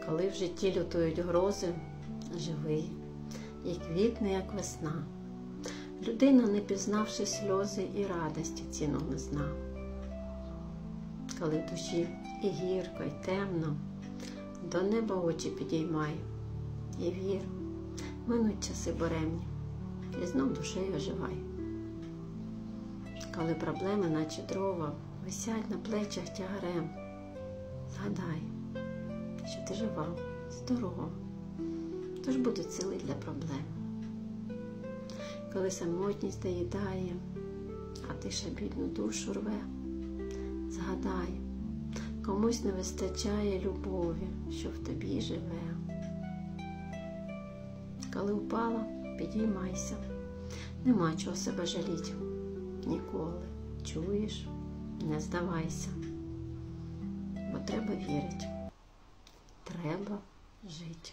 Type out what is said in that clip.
Коли в житті лютують грози, живий, і квітне, як весна. Людина, не пізнавши сльози і радості, ціну не зна. Коли в душі і гірко, і темно, до неба очі підіймай, і вір, минуть часи буремні, і знов душею оживай. Коли проблеми, наче дрова, висять на плечах тягарем, згадай, що ти жива, здорова, тож будуть сили для проблем. Коли самотність доїдає, а тиша бідну душу рве, згадай, комусь не вистачає любові, що в тобі живе. Коли впала, підіймайся, нема чого себе жаліть ніколи. Чуєш? Не здавайся, бо треба вірити, треба жити.